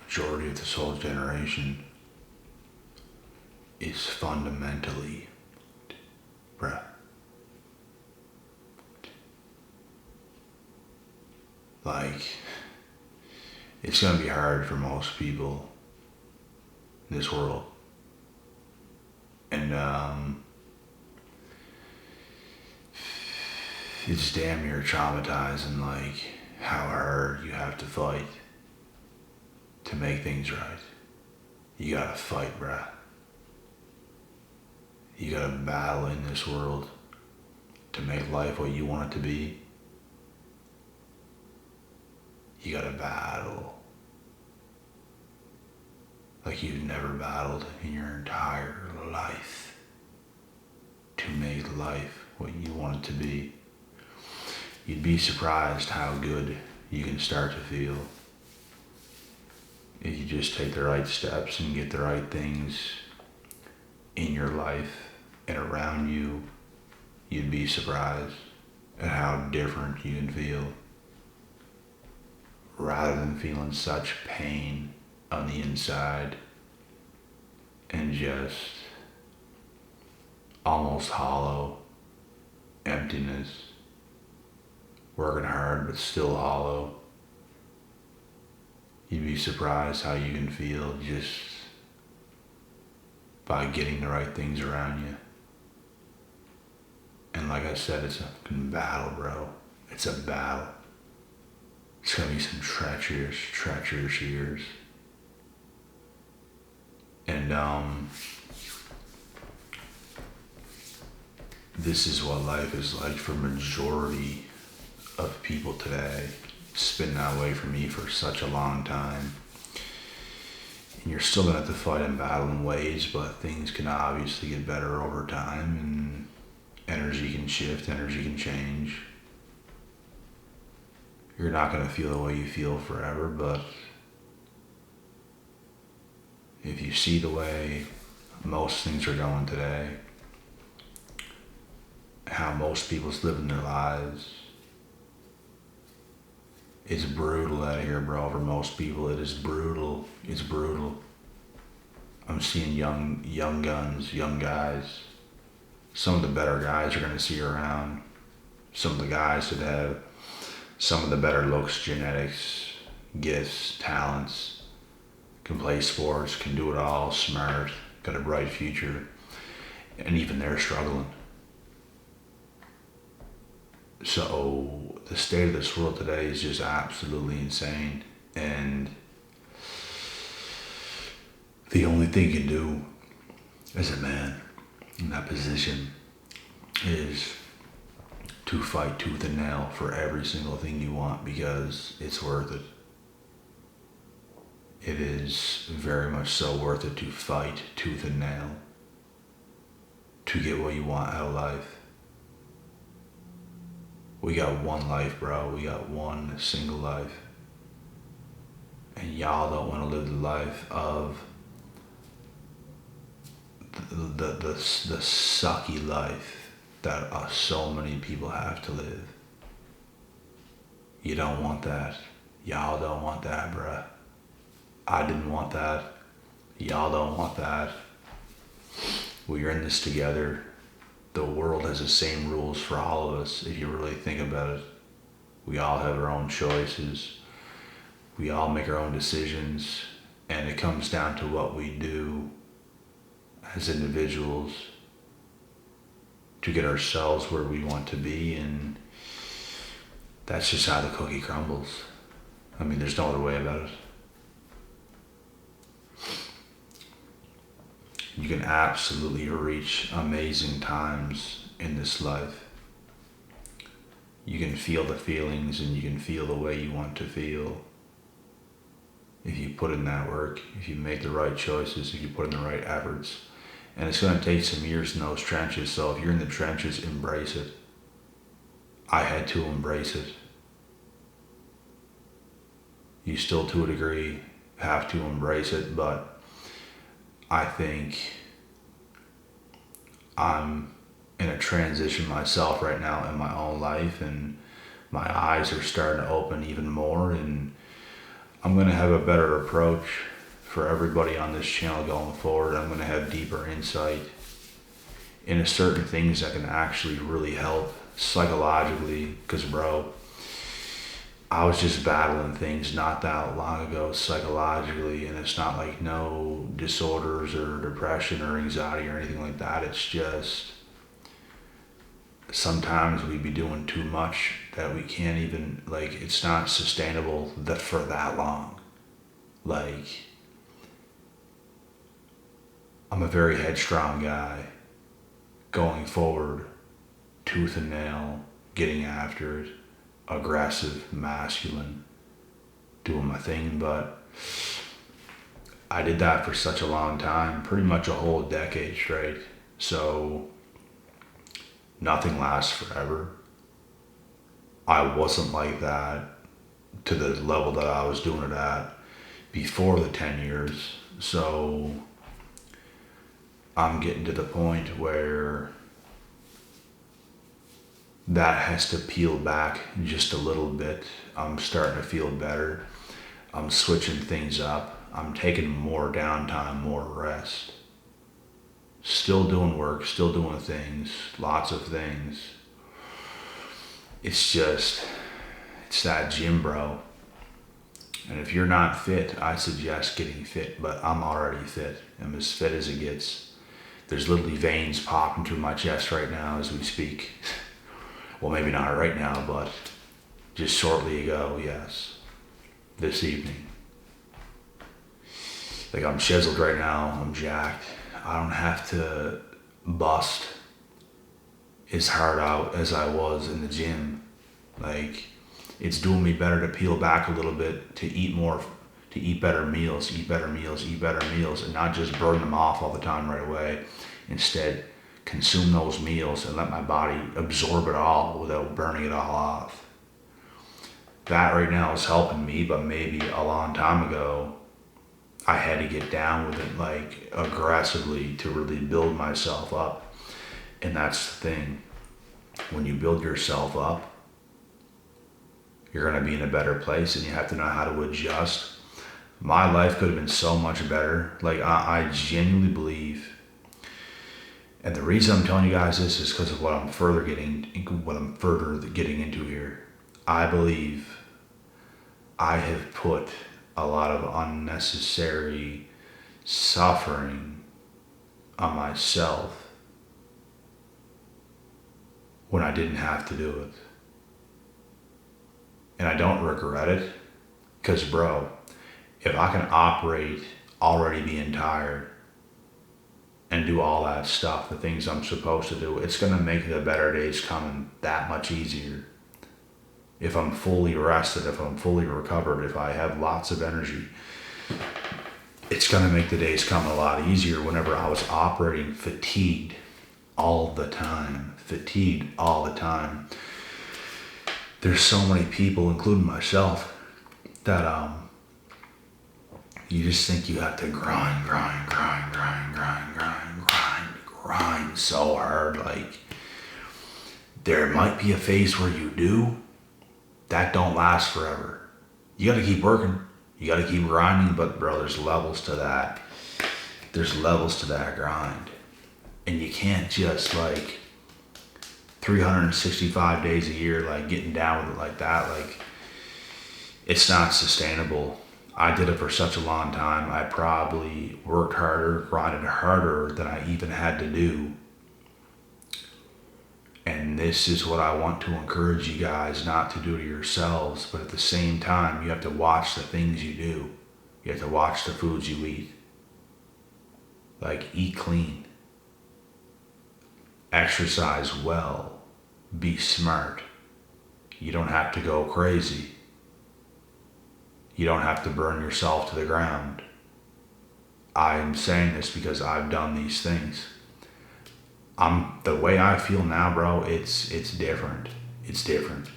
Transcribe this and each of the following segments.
majority of this whole generation is fundamentally, bruh, like, it's gonna be hard for most people in this world. And it's damn near traumatizing, like, how hard you have to fight to make things right. You gotta fight, bruh. You gotta battle in this world to make life what you want it to be. You gotta battle like you've never battled in your entire life to make life what you want it to be. You'd be surprised how good you can start to feel if you just take the right steps and get the right things in your life and around you. You'd be surprised at how different you can feel, rather than feeling such pain on the inside and just almost hollow emptiness, working hard but still hollow. You'd be surprised how you can feel just by getting the right things around you. And like I said, it's a fucking battle, bro. It's a battle. It's gonna be some treacherous years. And this is what life is like for majority of people today. It's been that way for me for such a long time. And you're still gonna have to fight and battle in ways, but things can obviously get better over time, and energy can shift, energy can change. You're not gonna feel the way you feel forever, but if you see the way most things are going today, how most people's living their lives, it's brutal out here, bro. For most people, it is brutal. It's brutal. I'm seeing young guns, young guys. Some of the better guys you're gonna see around. Some of the guys that have some of the better looks, genetics, gifts, talents, can play sports, can do it all, smart, got a bright future, and even they're struggling. So the state of this world today is just absolutely insane, and the only thing you can do as a man in that position is to fight tooth and nail for every single thing you want, because it's worth it. It is very much so worth it to fight tooth and nail to get what you want out of life. We got one life, bro. We got one single life. And y'all don't want to live the life of the sucky life that so many people have to live. You don't want that. Y'all don't want that, bruh. I didn't want that. Y'all don't want that. We're in this together. The world has the same rules for all of us, if you really think about it. We all have our own choices. We all make our own decisions. And it comes down to what we do as individuals to get ourselves where we want to be. And that's just how the cookie crumbles. I mean, there's no other way about it. You can absolutely reach amazing times in this life. You can feel the feelings and you can feel the way you want to feel. If you put in that work, if you make the right choices, if you put in the right efforts. And it's going to take some years in those trenches, so if you're in the trenches, embrace it. I had to embrace it. You still, to a degree, have to embrace it, but I think I'm in a transition myself right now in my own life, and my eyes are starting to open even more, and I'm going to have a better approach for everybody on this channel going forward. I'm going to have deeper insight into certain things that can actually really help psychologically. Because, bro, I was just battling things not that long ago psychologically, and it's not like no disorders or depression or anxiety or anything like that. It's just sometimes we be doing too much that we can't even, like, it's not sustainable that for that long. Like, I'm a very headstrong guy, going forward, tooth and nail, getting after it, aggressive, masculine, doing my thing. But I did that for such a long time, pretty much a whole decade straight. So nothing lasts forever. I wasn't like that to the level that I was doing it at before the 10 years. So I'm getting to the point where that has to peel back just a little bit. I'm starting to feel better. I'm switching things up. I'm taking more downtime, more rest. Still doing work, still doing things, lots of things. It's just, it's that gym, bro. And if you're not fit, I suggest getting fit, but I'm already fit. I'm as fit as it gets. There's literally veins popping through my chest right now as we speak. Well, maybe not right now, but just shortly ago, yes. This evening. Like, I'm chiseled right now, I'm jacked. I don't have to bust as hard out as I was in the gym. Like, it's doing me better to peel back a little bit, to eat more, to eat better meals, and not just burn them off all the time right away. Instead, consume those meals and let my body absorb it all without burning it all off. That right now is helping me, but maybe a long time ago, I had to get down with it, like, aggressively to really build myself up. And that's the thing. When you build yourself up, you're going to be in a better place, and you have to know how to adjust. My life could have been so much better. Like, I genuinely believe, and the reason I'm telling you guys this is because of what I'm further getting into here. I believe I have put a lot of unnecessary suffering on myself when I didn't have to do it. And I don't regret it, because, bro, if I can operate already being tired and do all that stuff, the things I'm supposed to do, it's going to make the better days coming that much easier. If I'm fully rested, if I'm fully recovered, if I have lots of energy, it's going to make the days come a lot easier. Whenever I was operating fatigued all the time, there's so many people, including myself, that you just think you have to grind so hard. Like, there might be a phase where you do. That don't last forever. You gotta keep working. You gotta keep grinding, but, bro, there's levels to that. There's levels to that grind. And you can't just, like, 365 days a year, like, getting down with it like that. Like, it's not sustainable. I did it for such a long time. I probably worked harder, grinded harder than I even had to do. And this is what I want to encourage you guys not to do to yourselves, but at the same time, you have to watch the things you do. You have to watch the foods you eat. Like, eat clean. Exercise well. Be smart. You don't have to go crazy. You don't have to burn yourself to the ground. I'm saying this because I've done these things. The way I feel now, bro, it's different. It's different.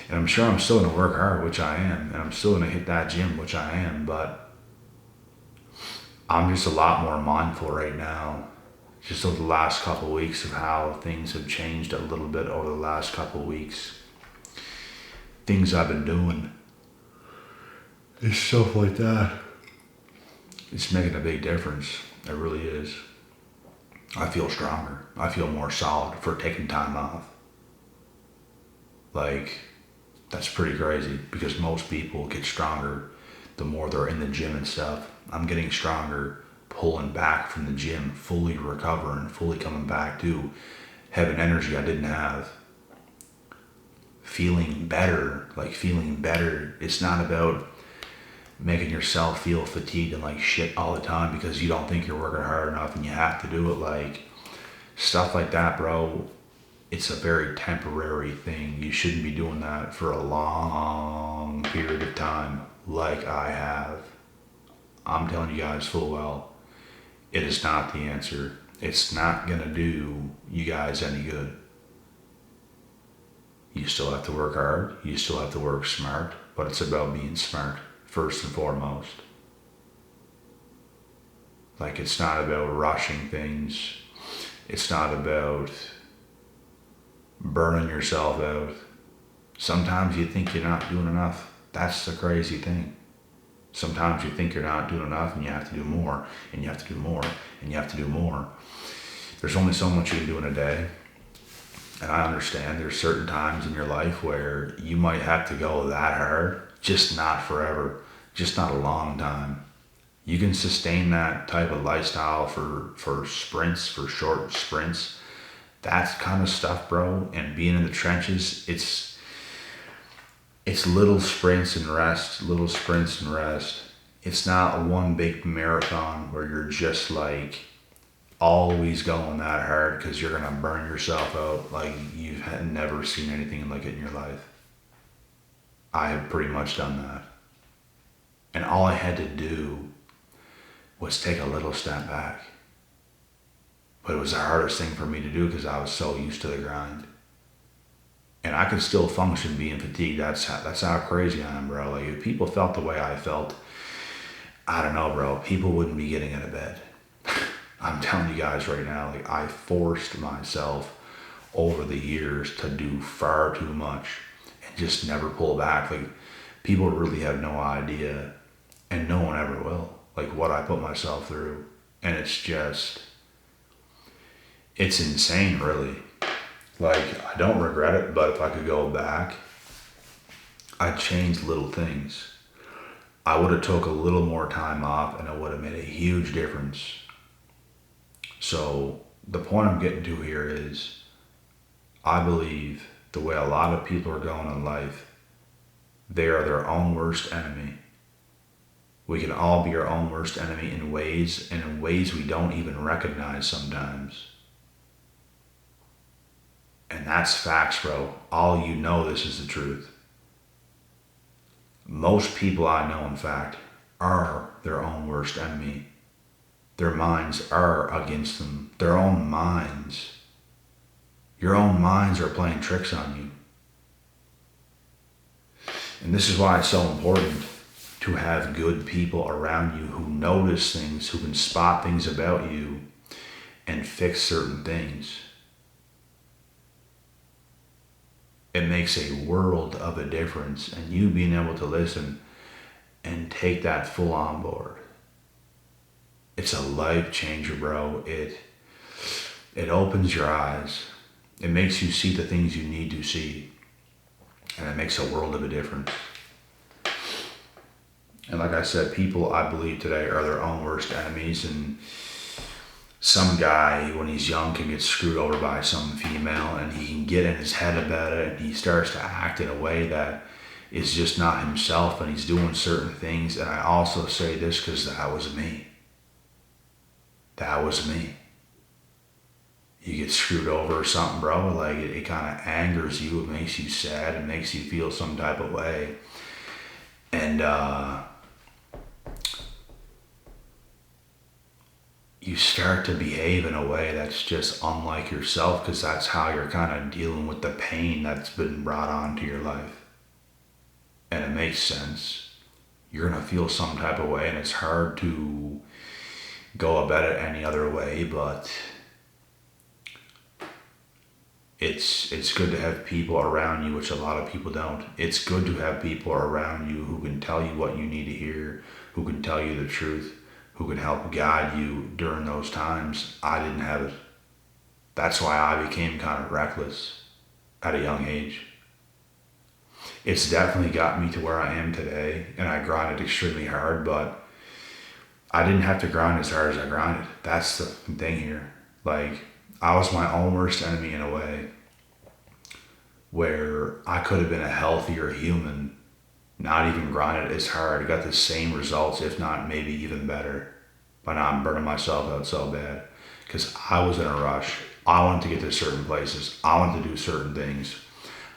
And I'm sure I'm still gonna work hard, which I am, and I'm still gonna hit that gym, which I am, but I'm just a lot more mindful right now. Just over the last couple of weeks of how things have changed a little bit over the last couple of weeks. Things I've been doing. It's stuff like that. It's making a big difference. It really is. I feel stronger. I feel more solid for taking time off. Like, that's pretty crazy because most people get stronger the more they're in the gym and stuff. I'm getting stronger pulling back from the gym, fully recovering, fully coming back to having energy I didn't have. Feeling better, like feeling better. It's not about making yourself feel fatigued and like shit all the time because you don't think you're working hard enough and you have to do it. Like, stuff like that, bro. It's a very temporary thing. You shouldn't be doing that for a long period of time like I have. I'm telling you guys full well, it is not the answer. It's not gonna do you guys any good. You still have to work hard. You still have to work smart, but it's about being smart first and foremost. Like, it's not about rushing things. It's not about burning yourself out. Sometimes you think you're not doing enough. That's the crazy thing. Sometimes you think you're not doing enough and you have to do more, and you have to do more, and you have to do more. There's only so much you can do in a day. And I understand there's certain times in your life where you might have to go that hard, just not forever, just not a long time. You can sustain that type of lifestyle for sprints, for short sprints. That kind of stuff, bro. And being in the trenches, it's little sprints and rest, little sprints and rest. It's not one big marathon where you're just like always going that hard because you're gonna burn yourself out like you've never seen anything like it in your life. I have pretty much done that. And all I had to do was take a little step back. But it was the hardest thing for me to do because I was so used to the grind. And I could still function being fatigued. That's how crazy I am, bro. Like, if people felt the way I felt, I don't know, bro. People wouldn't be getting out of bed. I'm telling you guys right now, like, I forced myself over the years to do far too much and just never pull back. Like, people really have no idea, and no one ever will, like, what I put myself through. And it's insane, really. Like, I don't regret it, but if I could go back, I'd change little things. I would have took a little more time off and it would have made a huge difference. So the point I'm getting to here is, I believe the way a lot of people are going in life, they are their own worst enemy. We can all be our own worst enemy in ways we don't even recognize sometimes. And that's facts, bro. All you know, this is the truth. Most people I know, in fact, are their own worst enemy. Their minds are against them. Their own minds. Your own minds are playing tricks on you. And this is why it's so important to have good people around you who notice things, who can spot things about you and fix certain things. It makes a world of a difference, and you being able to listen and take that full on board. It's a life changer, bro. It opens your eyes. It makes you see the things you need to see, and it makes a world of a difference. And like I said, people, I believe today, are their own worst enemies. And some guy, when he's young, can get screwed over by some female, and he can get in his head about it, and he starts to act in a way that is just not himself, and he's doing certain things. And I also say this because that was me. That was me. You get screwed over or something, bro, like it kind of angers you, it makes you sad, it makes you feel some type of way. And you start to behave in a way that's just unlike yourself, because that's how you're kind of dealing with the pain that's been brought onto your life. And it makes sense. You're gonna feel some type of way, and it's hard to go about it any other way, but it's good to have people around you, which a lot of people don't. It's good to have people around you who can tell you what you need to hear, who can tell you the truth, who can help guide you during those times. I didn't have it. That's why I became kind of reckless at a young age. It's definitely got me to where I am today, and I grinded extremely hard, but I didn't have to grind as hard as I grinded. That's the thing here. Like, I was my own worst enemy in a way, where I could have been a healthier human, not even grinded as hard, got the same results, if not maybe even better. But now I'm burning myself out so bad because I was in a rush. I wanted to get to certain places. I wanted to do certain things.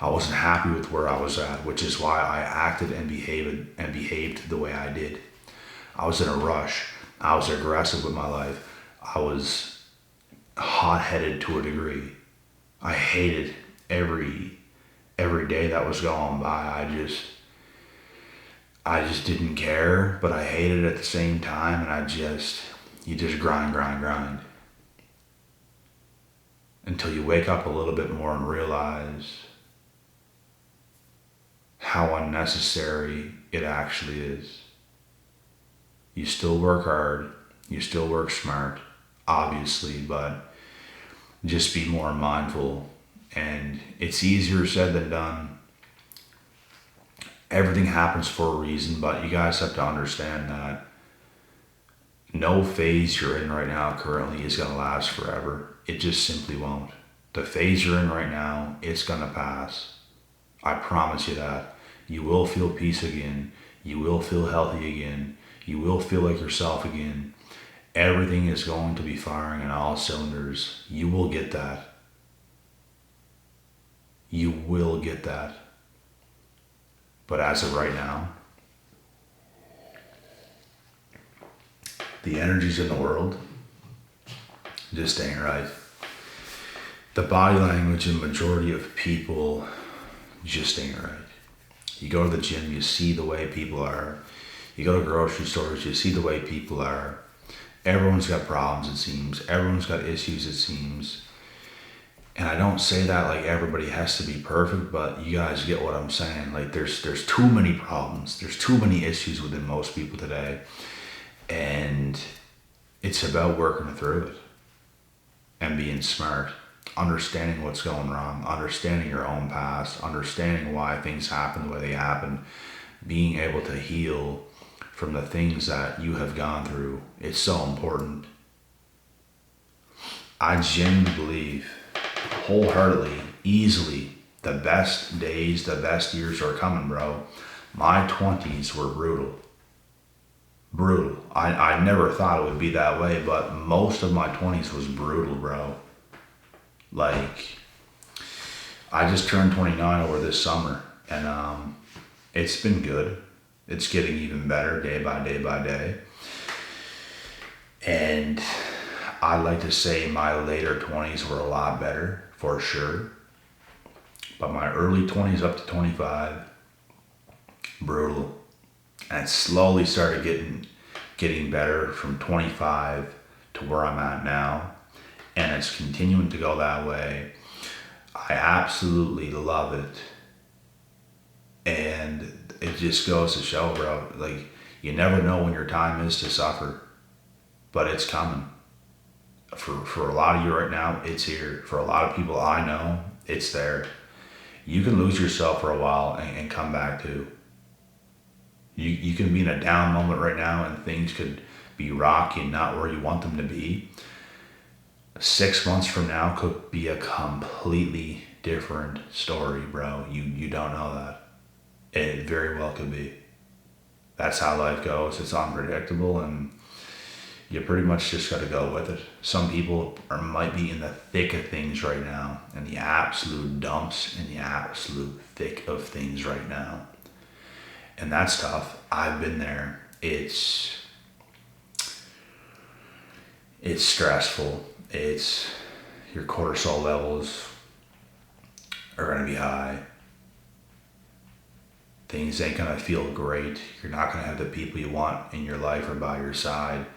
I wasn't happy with where I was at, which is why I acted and behaved the way I did. I was in a rush. I was aggressive with my life. I was hot-headed to a degree. I hated every day that was going by. I just didn't care, but I hated it at the same time, and you just grind until you wake up a little bit more and realize how unnecessary it actually is. You still work hard, you still work smart, obviously, but just be more mindful. And it's easier said than done. Everything happens for a reason, but you guys have to understand that no phase you're in right now currently is going to last forever. It just simply won't. The phase you're in right now, it's going to pass. I promise you that. You will feel peace again. You will feel healthy again. You will feel like yourself again. Everything is going to be firing on all cylinders. You will get that. You will get that. But as of right now, the energies in the world just ain't right. The body language in the majority of people just ain't right. You go to the gym, you see the way people are. You go to grocery stores, you see the way people are. Everyone's got problems, it seems. Everyone's got issues, it seems. And I don't say that like everybody has to be perfect, but you guys get what I'm saying. Like there's too many problems. There's too many issues within most people today. And it's about working through it and being smart, understanding what's going wrong, understanding your own past, understanding why things happen the way they happen, being able to heal from the things that you have gone through. It's so important. I genuinely believe, wholeheartedly, easily, the best days, the best years are coming, bro. My 20s were brutal. I never thought it would be that way, but most of my 20s was brutal, bro. Like, I just turned 29 over this summer, and it's been good. It's getting even better day by day by day. And I'd like to say my later 20s were a lot better, for sure. But my early 20s up to 25, brutal. And it slowly started getting better from 25 to where I'm at now. And it's continuing to go that way. I absolutely love it. And it just goes to show, bro, like, you never know when your time is to suffer. But it's coming. For a lot of you right now, it's here. For a lot of people I know, it's there. You can lose yourself for a while and come back too. You can be in a down moment right now and things could be rocky and not where you want them to be. 6 months from now could be a completely different story, bro. You don't know that. It very well could be. That's how life goes. It's unpredictable, and you pretty much just got to go with it. Some people might be in the thick of things right now, in the absolute dumps, in the absolute thick of things right now. And that's tough. I've been there. It's stressful. Your cortisol levels are going to be high. Things ain't going to feel great. You're not going to have the people you want in your life or by your side.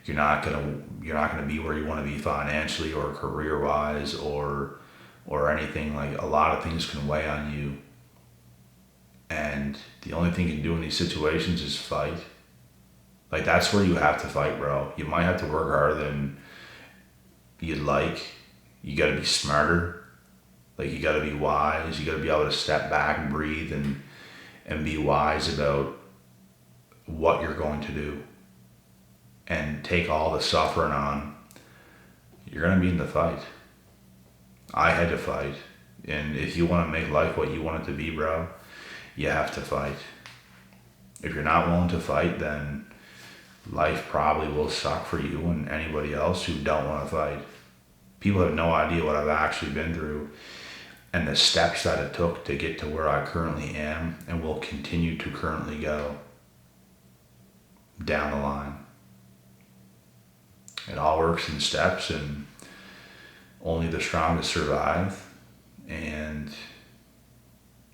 You're not gonna be where you want to be financially or career wise or or anything. Like, a lot of things can weigh on you. And the only thing you can do in these situations is fight. Like, that's where you have to fight, bro. You might have to work harder than you'd like. You gotta be smarter. Like, you gotta be wise. You gotta be able to step back and breathe and be wise about what you're going to do. And take all the suffering on. You're gonna be in the fight. I had to fight. And if you wanna make life what you want it to be, bro, you have to fight. If you're not willing to fight, then life probably will suck for you and anybody else who don't want to fight. People have no idea what I've actually been through and the steps that it took to get to where I currently am and will continue to currently go down the line. It all works in steps, and only the strongest survive, and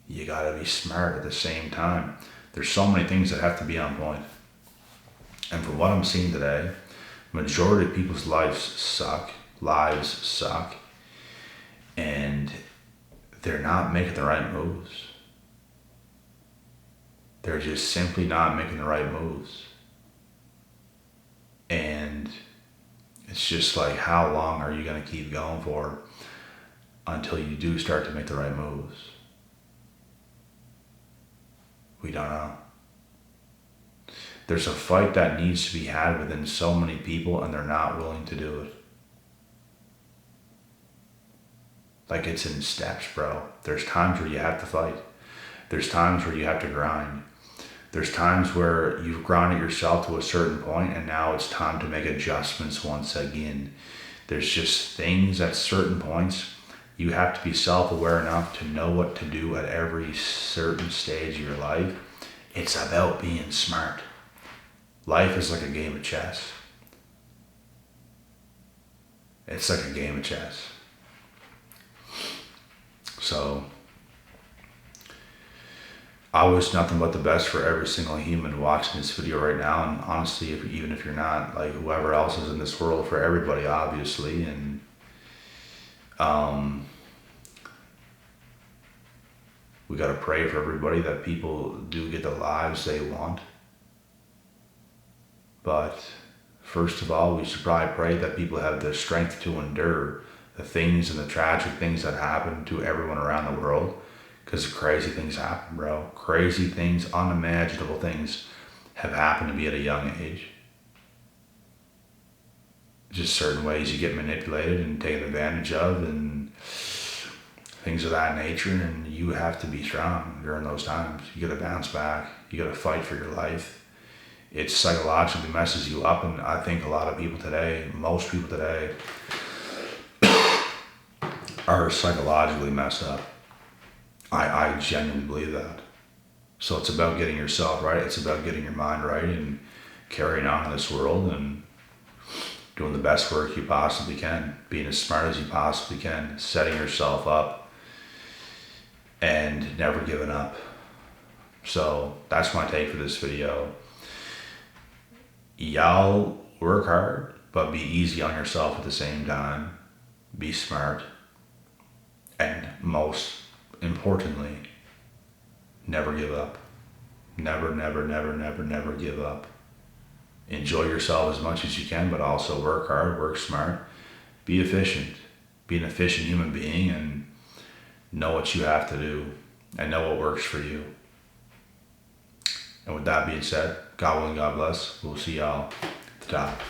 you gotta be smart at the same time. There's so many things that have to be on point. And from what I'm seeing today, majority of people's lives suck, and they're not making the right moves. They're just simply not making the right moves. And it's just like, how long are you gonna keep going for until you do start to make the right moves? We don't know. There's a fight that needs to be had within so many people, and they're not willing to do it. Like, it's in steps, bro. There's times where you have to fight. There's times where you have to grind. There's times where you've grinded yourself to a certain point, and now it's time to make adjustments once again. There's just things at certain points. You have to be self-aware enough to know what to do at every certain stage of your life. It's about being smart. Life is like a game of chess. It's like a game of chess. So, I wish nothing but the best for every single human watching this video right now. And honestly, even if you're not, like, whoever else is in this world, for everybody, obviously. And we got to pray for everybody that people do get the lives they want. But first of all, we should probably pray that people have the strength to endure the things and the tragic things that happen to everyone around the world. Because crazy things happen, bro. Crazy things, unimaginable things have happened to me at a young age. Just certain ways you get manipulated and taken advantage of and things of that nature, and you have to be strong during those times. You gotta bounce back. You gotta fight for your life. It psychologically messes you up, and I think a lot of people today, most people today, are psychologically messed up. I genuinely believe that. So it's about getting yourself right. It's about getting your mind right and carrying on in this world and doing the best work you possibly can, being as smart as you possibly can, setting yourself up and never giving up. So that's my take for this video. Y'all work hard, but be easy on yourself at the same time. Be smart. And most importantly, never give up. Never, never, never, never, never give up. Enjoy yourself as much as you can, but also work hard, work smart, be efficient. Be an efficient human being and know what you have to do and know what works for you. And with that being said, God willing, God bless. We'll see y'all at the top.